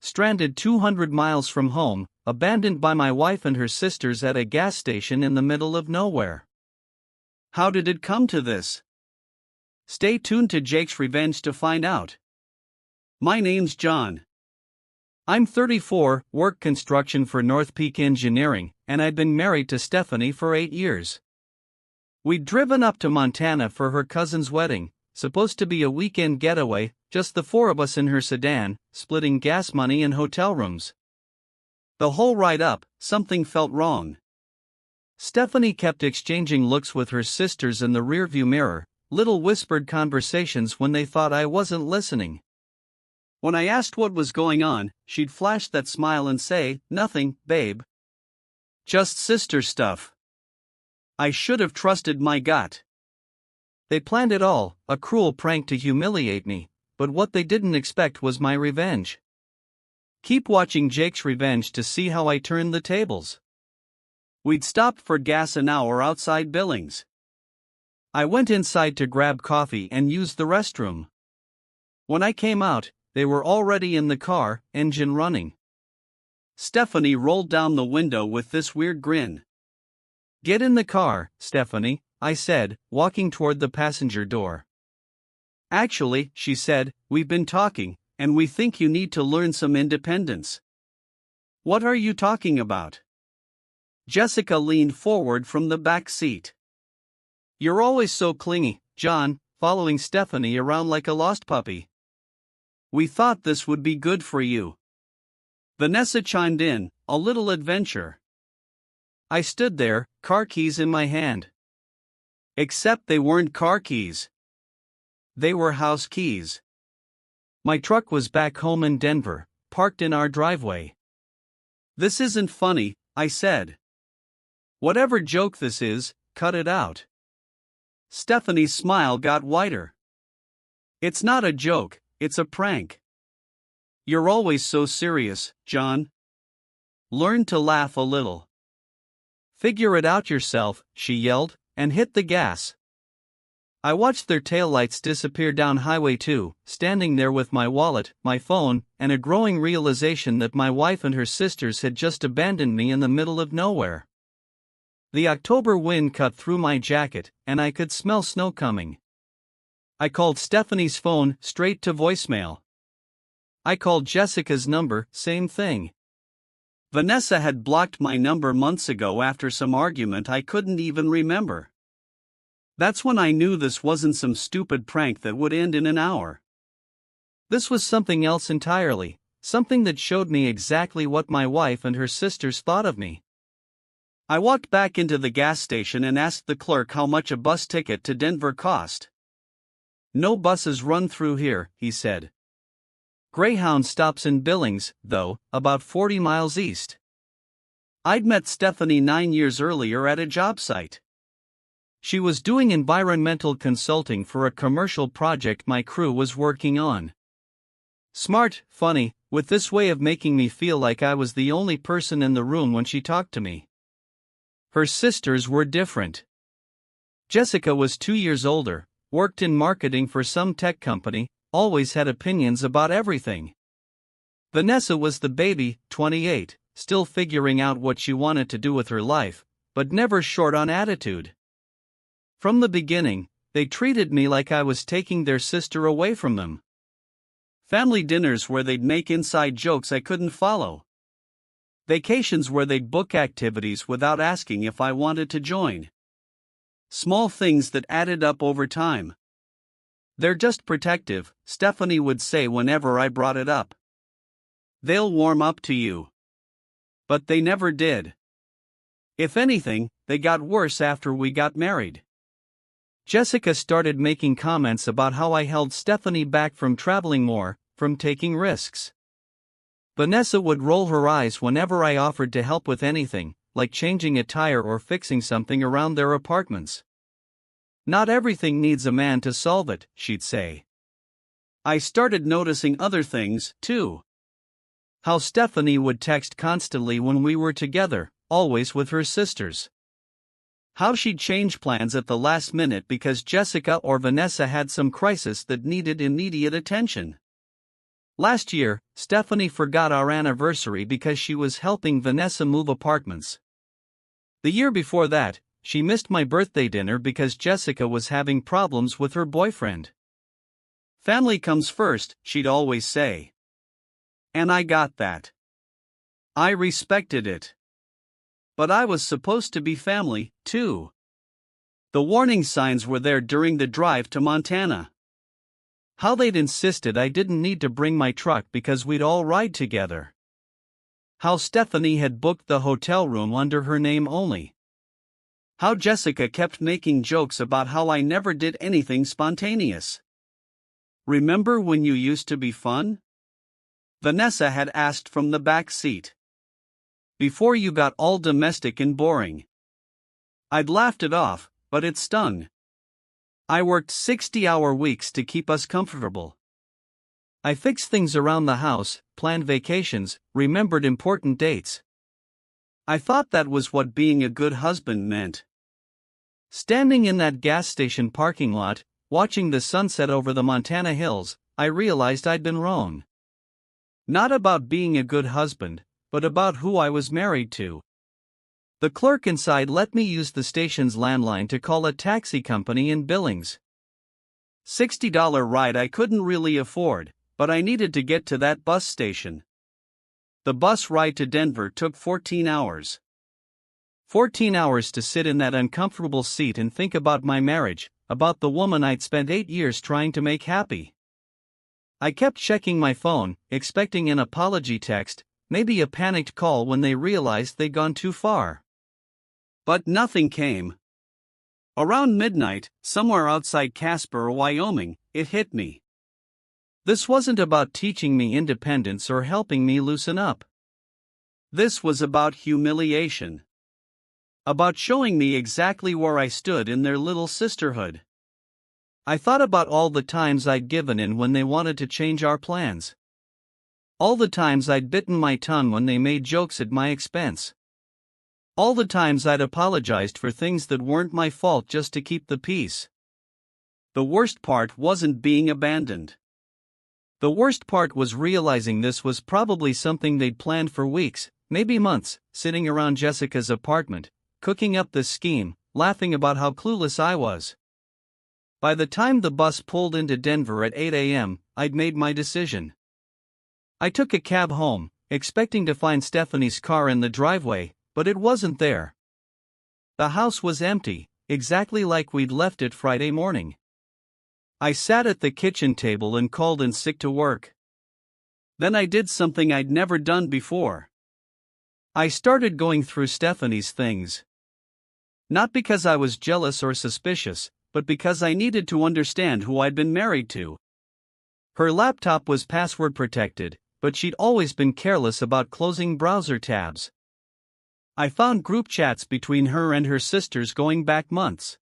stranded 200 miles from home, abandoned by my wife and her sisters at a gas station in the middle of nowhere. How did it come to this? Stay tuned to Jake's Revenge to find out. My name's John. I'm 34, work construction for North Peak Engineering, and I'd been married to Stephanie for 8 years. We'd driven up to Montana for her cousin's wedding, supposed to be a weekend getaway, just the four of us in her sedan, splitting gas money and hotel rooms. The whole ride up, something felt wrong. Stephanie kept exchanging looks with her sisters in the rearview mirror, little whispered conversations when they thought I wasn't listening. When I asked what was going on, she'd flash that smile and say, "Nothing, babe. Just sister stuff." I should have trusted my gut. They planned it all, a cruel prank to humiliate me, but what they didn't expect was my revenge. Keep watching Jake's Revenge to see how I turned the tables. We'd stopped for gas an hour outside Billings. I went inside to grab coffee and used the restroom. When I came out, they were already in the car, engine running. Stephanie rolled down the window with this weird grin. "Get in the car, Stephanie," I said, walking toward the passenger door. "Actually," she said, "we've been talking, and we think you need to learn some independence." "What are you talking about?" Jessica leaned forward from the back seat. "You're always so clingy, John, following Stephanie around like a lost puppy. We thought this would be good for you." Vanessa chimed in, "A little adventure." I stood there, car keys in my hand. Except they weren't car keys. They were house keys. My truck was back home in Denver, parked in our driveway. "This isn't funny," I said. "Whatever joke this is, cut it out." Stephanie's smile got wider. "It's not a joke, it's a prank." "You're always so serious, John. Learn to laugh a little." "Figure it out yourself," she yelled, and hit the gas. I watched their taillights disappear down Highway 2, standing there with my wallet, my phone, and a growing realization that my wife and her sisters had just abandoned me in the middle of nowhere. The October wind cut through my jacket, and I could smell snow coming. I called Stephanie's phone straight to voicemail. I called Jessica's number, same thing. Vanessa had blocked my number months ago after some argument I couldn't even remember. That's when I knew this wasn't some stupid prank that would end in an hour. This was something else entirely, something that showed me exactly what my wife and her sisters thought of me. I walked back into the gas station and asked the clerk how much a bus ticket to Denver cost. "No buses run through here," he said. Greyhound stops in Billings, though, about 40 miles east. I'd met Stephanie 9 years earlier at a job site. She was doing environmental consulting for a commercial project my crew was working on. Smart, funny, with this way of making me feel like I was the only person in the room when she talked to me. Her sisters were different. Jessica was 2 years older, worked in marketing for some tech company, always had opinions about everything. Vanessa was the baby, 28, still figuring out what she wanted to do with her life, but never short on attitude. From the beginning, they treated me like I was taking their sister away from them. Family dinners where they'd make inside jokes I couldn't follow. Vacations where they'd book activities without asking if I wanted to join. Small things that added up over time. "They're just protective," Stephanie would say whenever I brought it up. "They'll warm up to you." But they never did. If anything, they got worse after we got married. Jessica started making comments about how I held Stephanie back from traveling more, from taking risks. Vanessa would roll her eyes whenever I offered to help with anything, like changing a tire or fixing something around their apartments. "Not everything needs a man to solve it," she'd say. I started noticing other things, too. How Stephanie would text constantly when we were together, always with her sisters. How she'd change plans at the last minute because Jessica or Vanessa had some crisis that needed immediate attention. Last year, Stephanie forgot our anniversary because she was helping Vanessa move apartments. The year before that, she missed my birthday dinner because Jessica was having problems with her boyfriend. Family comes first, she'd always say. And I got that. I respected it. But I was supposed to be family, too. The warning signs were there during the drive to Montana. How they'd insisted I didn't need to bring my truck because we'd all ride together. How Stephanie had booked the hotel room under her name only. How Jessica kept making jokes about how I never did anything spontaneous. Remember when you used to be fun? Vanessa had asked from the back seat. Before you got all domestic and boring. I'd laughed it off, but it stung. I worked 60-hour weeks to keep us comfortable. I fixed things around the house, planned vacations, remembered important dates. I thought that was what being a good husband meant. Standing in that gas station parking lot, watching the sunset over the Montana hills, I realized I'd been wrong. Not about being a good husband, but about who I was married to. The clerk inside let me use the station's landline to call a taxi company in Billings. $60 ride I couldn't really afford, but I needed to get to that bus station. The bus ride to Denver took 14 hours. 14 hours to sit in that uncomfortable seat and think about my marriage, about the woman I'd spent 8 years trying to make happy. I kept checking my phone, expecting an apology text, maybe a panicked call when they realized they'd gone too far. But nothing came. Around midnight, somewhere outside Casper, Wyoming, it hit me. This wasn't about teaching me independence or helping me loosen up. This was about humiliation. About showing me exactly where I stood in their little sisterhood. I thought about all the times I'd given in when they wanted to change our plans. All the times I'd bitten my tongue when they made jokes at my expense. All the times I'd apologized for things that weren't my fault just to keep the peace. The worst part wasn't being abandoned. The worst part was realizing this was probably something they'd planned for weeks, maybe months, sitting around Jessica's apartment, cooking up this scheme, laughing about how clueless I was. By the time the bus pulled into Denver at 8 a.m., I'd made my decision. I took a cab home, expecting to find Stephanie's car in the driveway, but it wasn't there. The house was empty, exactly like we'd left it Friday morning. I sat at the kitchen table and called in sick to work. Then I did something I'd never done before. I started going through Stephanie's things. Not because I was jealous or suspicious, but because I needed to understand who I'd been married to. Her laptop was password protected, but she'd always been careless about closing browser tabs. I found group chats between her and her sisters going back months.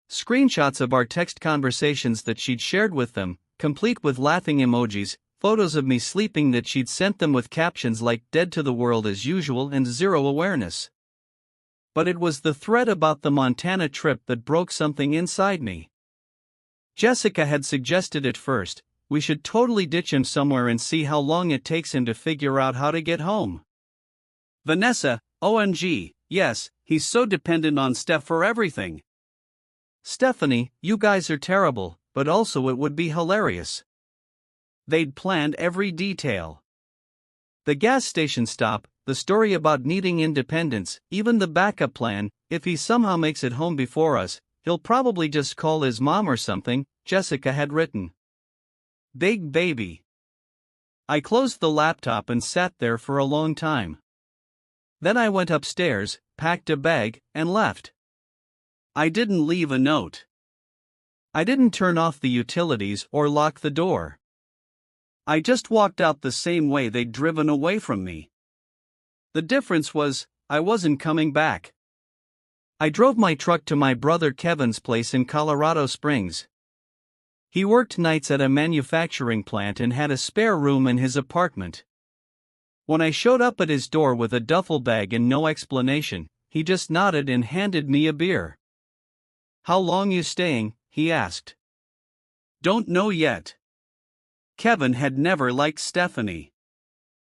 Screenshots of our text conversations that she'd shared with them, complete with laughing emojis, photos of me sleeping that she'd sent them with captions like "dead to the world as usual" and "zero awareness." But it was the thread about the Montana trip that broke something inside me. Jessica had suggested at first, we should totally ditch him somewhere and see how long it takes him to figure out how to get home. Vanessa, OMG, yes, he's so dependent on Steph for everything. Stephanie, you guys are terrible, but also it would be hilarious. They'd planned every detail. The gas station stop, the story about needing independence, even the backup plan: if he somehow makes it home before us, he'll probably just call his mom or something, Jessica had written. Big baby. I closed the laptop and sat there for a long time. Then I went upstairs, packed a bag, and left. I didn't leave a note. I didn't turn off the utilities or lock the door. I just walked out the same way they'd driven away from me. The difference was, I wasn't coming back. I drove my truck to my brother Kevin's place in Colorado Springs. He worked nights at a manufacturing plant and had a spare room in his apartment. When I showed up at his door with a duffel bag and no explanation, he just nodded and handed me a beer. "How long you staying?" he asked. "Don't know yet." Kevin had never liked Stephanie.